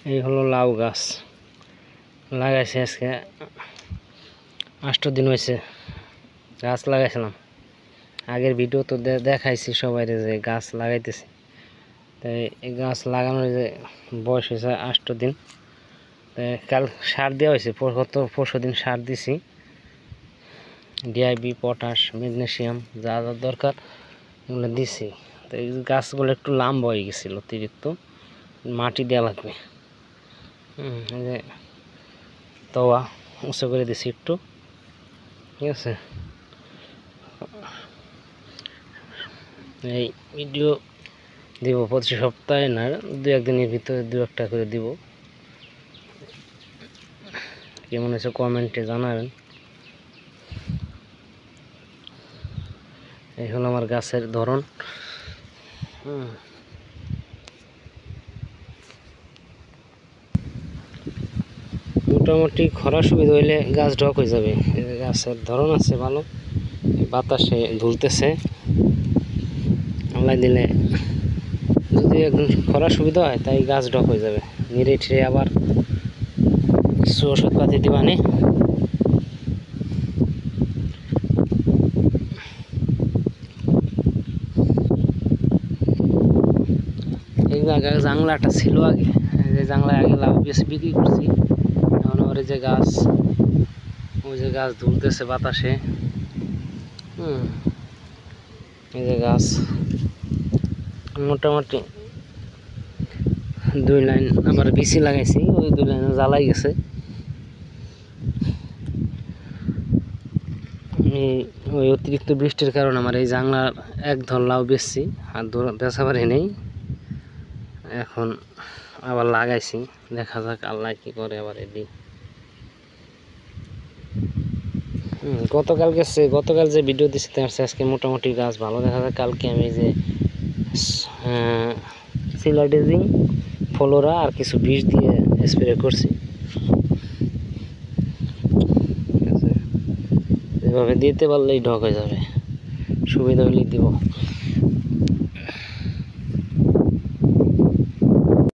এই হলো লাউ গাছ লাগাইছে আজকে 8 দিন হয়েছে গাছ লাগাইছিলাম। আগের ভিডিও তো দেখাইছি সবাই যে গাছ লাগাইতেছি, তাই এই গাছ লাগানোর যে বয়স হয়েছে 8 দিন। তাই কাল সার দেওয়া হয়েছে, পরশু দিন সার দিছি, ডিআইবি, পটাশ, ম্যাগনেসিয়াম যা যা দরকার এগুলো দিছি। তো এই গাছগুলো একটু লম্বা হয়ে গেছিল, অতিরিক্ত মাটি দেওয়া লাগবে। এই যে তওয়া উঁচু করে দিছি একটু, ঠিক আছে। এই ভিডিও দিব প্রতি সপ্তাহে না, 2-1 দিনের ভিতরে 2-1টা করে দিব। কেমন হয়েছে কমেন্টে জানাবেন। এই হলো আমার গাছের ধরন। মোটামুটি খরা সুবিধা হইলে গাছ ঢক হয়ে যাবে। গাছের ধরন আছে ভালো, বাতাসে ঝুলতেছে, আমলাই দিলে যদি একদম খরা সুবিধা হয় তাই গাছ ঢক হয়ে যাবে। নিরে ঠিরে আবার কিছু ওষুধপাতি দিবানি। এই জায়গায় জাংলাটা ছিল আগে, যে জাংলায় আগে লাউ বেশি বিক্রি করছি। এখন ওর যে গাছ, ওই যে গাছ ঝুলতেছে বাতাসে। এই যে গাছ মোটামুটি 2 লাইন আবার বিচি লাগাইছি, ওই 2 লাইনে জ্বালাই গেছে। ওই অতিরিক্ত বৃষ্টির কারণে আমার এই জাংলার এক ধর লাউ বেচছি, আর বেচা পারি নেই। এখন আবার লাগাইছি, দেখা যাক আল্লাহ কি করে। আবার এদি গতকাল যে ভিডিও দিচ্ছি আজকে মোটামুটি গাছ ভালো দেখা যায়। কালকে আমি যে সিলাডেজিং, ফ্লোরা আর কিছু বিষ দিয়ে স্প্রে করছি। এভাবে দিতে পারলেই ঢক হয়ে যাবে, সুবিধা হলেই দিব।